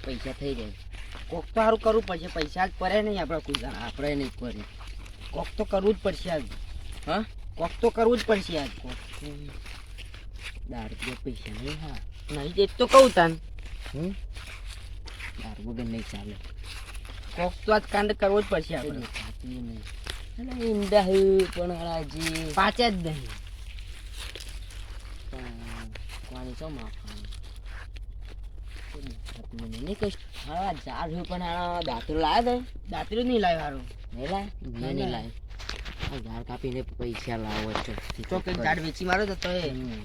પૈસા થઈ જાય. કોક તો સારું કરવું પડશે. પૈસા જ પડે નહીં આપણે કોઈ દાડા. આપણે નહીં પડે. કોક તો કરવું જ પડશે આજ. હા, કોક તો કરવું જ પડશે આજ. કોક 10 રૂપિયા પૈસા નહીં. હા, નહીં એક તો કહું તાન. 10 વગર નહીં ચાલે. કોક તો આજ કાંડ કરવો જ પડશે આપણે. દેખાતું નહીં. અને ઈંડા પણ હરાજી પાચે જ નહીં. પાણી છો માફવાનું દેખાતું નહીં કઈ. હા, ઝાડ હોય પણ હા દાંતરો લાવ્યો તો દાંતરું નહીં લાવ્યો સારું. નહીં લાય. નહીં લાય. આ ઝાડ કાપીને પૈસા લાવો છો. તો કંઈક ઝાડ વેચી મારો તો એ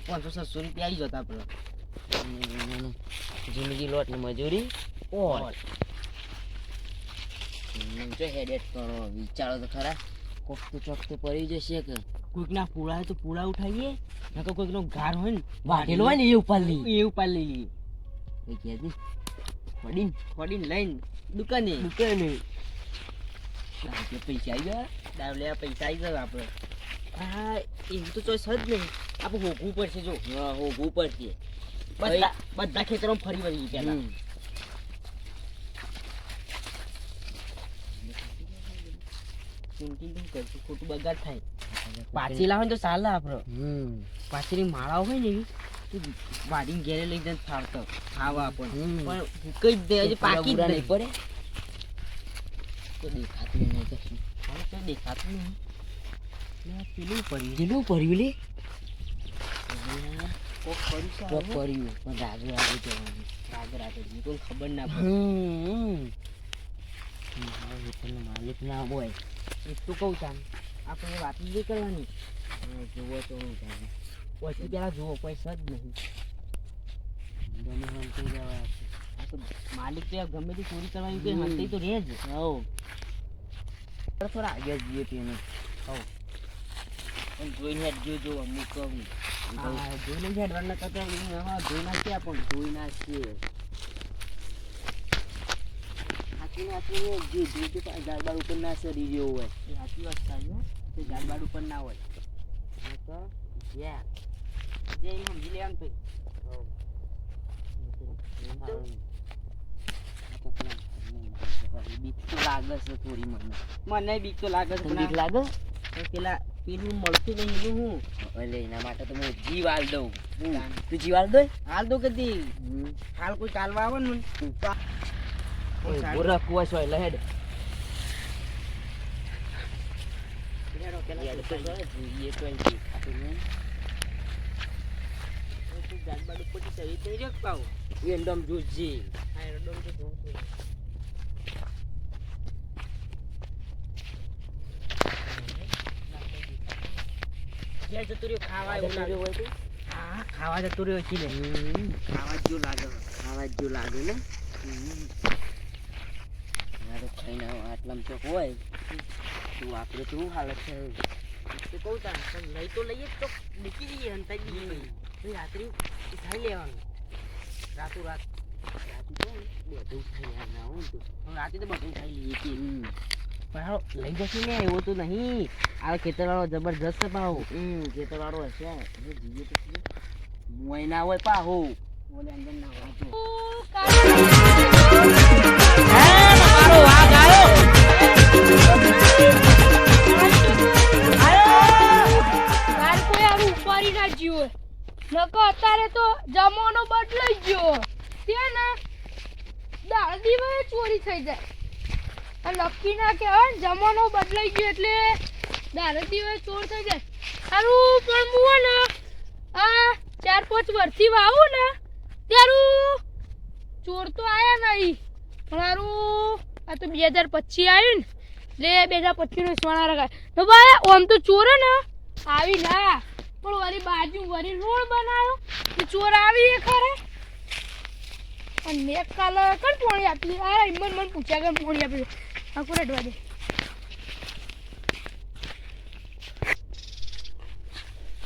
500-600 રૂપિયા આવી જતા આપણે. જિંદગી લોટ ને મજૂરી ઓટ. જો હેડેટ કરો વિચારો તો ખરા. કોક તો ચોક તો પડી જશે કે કોઈકના પૂળા હોય તો પૂળા ઉઠાવીએ. નકર કોઈકનો ઘાર હોય ને વાઢેલો હોય ને એ ઉપર લઈ એ ઉપર લઈ લઈએ. એ કે ફોડીને લઈને દુકાને પૈસા આવી ગયા. દારૂ લેવા પૈસા આવી જાય આપણે. હા, એવું તો ચોઈસ જ નહીં. આપણે હોગવું પડશે. જો હા, હોગવું પડશે. બધા ખેતરોમાં ફરી વળી પેલા. ખોટું બગાડ થાય. પાછી લાવે તો ચાલે આપણે. પાછળની માળાઓ હોય ને એવી વાડીને ઘેરે લઈ જઈને ફાવતો ખાવા આપણને. પણ કઈ દે હજી પાકી જ નહીં પડે. તો દેખાતું નહીં કશું. હવે તો દેખાતું નહીં. પેલું પડ્યું લે કોક કર્યું છે. કોક કર્યું પણ રાગે જવાનું. રાગે કોઈ ખબર ના પડે. માલિક ના હોય. એક તો કહું તાન આપણે વાત નહીં કરવાની. જુઓ તો હું જાણે પછી પેલા જુઓ પૈસા જ નહીં. આ તો માલિક તો ગમે તે ચોરી કરવાની કોઈ હંતાઈ તો રહે જ. થોડા આગળ જઈએ તેને પણ જોઈને જો અમુક કહું જોઈને જ હેડવાના કરતા જોઈ નાખીએ પણ જોઈ નાખીએ. ઝાડબાડ ઉપર ના સરી રહ્યો હોય. એ સાચી વાત થાય. તે ઝાડબાડ ઉપર ના હોય તો જે સમજી લેવાનું ભાઈ. બીક તો લાગે છે થોડી. મને બીક તો લાગે છે. બીક લાગે. પેલા પેલું મળતું નહીં એનું હું એટલે એના માટે તો હું જીવ હાલ દઉં. તું જીવ હાલ દો. હાલ દો કદી હાલ કોઈ ચાલવા આવે ને રખવા છો એટલે હેડ. એન્ડમ જોજી જતું રહ્યું ખાવા એવું લાગે હોય તો. હા, ખાવા જતું રહ્યું છે. ખાવા જ જો લાગે ને. ખાઈને આટલામાં તો હોય તું આપણે તો હાલત છે. તો કહું તા પણ લઈ તો લઈએ તો નીકળી જઈએ અંતાઈ જઈએ. રાત્રે ખાઈ લેવાનું. રાતો રાત રાતે તો બધું ખાઈ ના હોય તો રાતે તો બધું ખાઈ લઈએ છીએ. પણ હાલો લઈ જશે ને એવો તો નહીં. આ ખેતરવાળો જબરજસ્ત છે ભાવ. ખેતરવાળો હશે જીવે તો મોય ના હોય પાહો બોલે અંદર ના હોય. અત્યારે તો જમાનો બદલાઈ ગયો. ત્યાં ને દાદી માં ચોરી થઈ જાય. લકી ના કહેવાય ને જમાનો બદલાઈ ગયો એટલે દાદી માં ચોર થઈ જાય. સારું પણ હું ને આ 4-5 વર્ષથી વાવું ને ત્યારું ચોર તો આયા નહીં. પણ સારું આ તો 2025 આવ્યું ને એટલે 2025 નો સોના રખાય તો ભાઈ આમ તો ચોર ને આવી ના. પણ વળી બાજુ વળી રોડ બનાવ્યો તો ચોર આવી ખરે. અને મેં કાલે કણ પોણી આપી. આ મને પૂછ્યા કે પોણી આપી આખું રેડવા દે.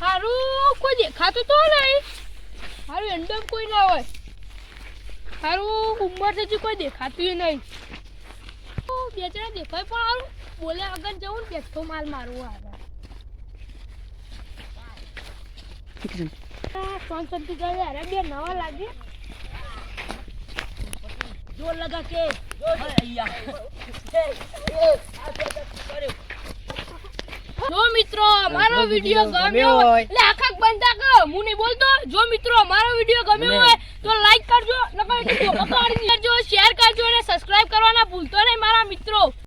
સારું કોઈ દેખાતું તો નહીં. સારું એન્ડમ કોઈ ના હોય. સારું ઉંમર થતી કોઈ દેખાતું નહીં. બે જણા દેખાય પણ સારું બોલે આગળ જવું ને બેઠો માલ મારવો આવે. પાંચ સબ્જી ગયા અરે બે નવા લાગે. કા કે જો મિત્રો અમારો વિડિયો ગમ્યો હોય એટલે આખા બંધા કહો હું નહીં બોલતો જો મિત્રો અમારો વિડિયો ગમ્યો હોય તો લાઈક કરજો નકર કરજો શેર કરજો અને સબસ્ક્રાઇબ કરવાના ભૂલતો નહીં મારા મિત્રો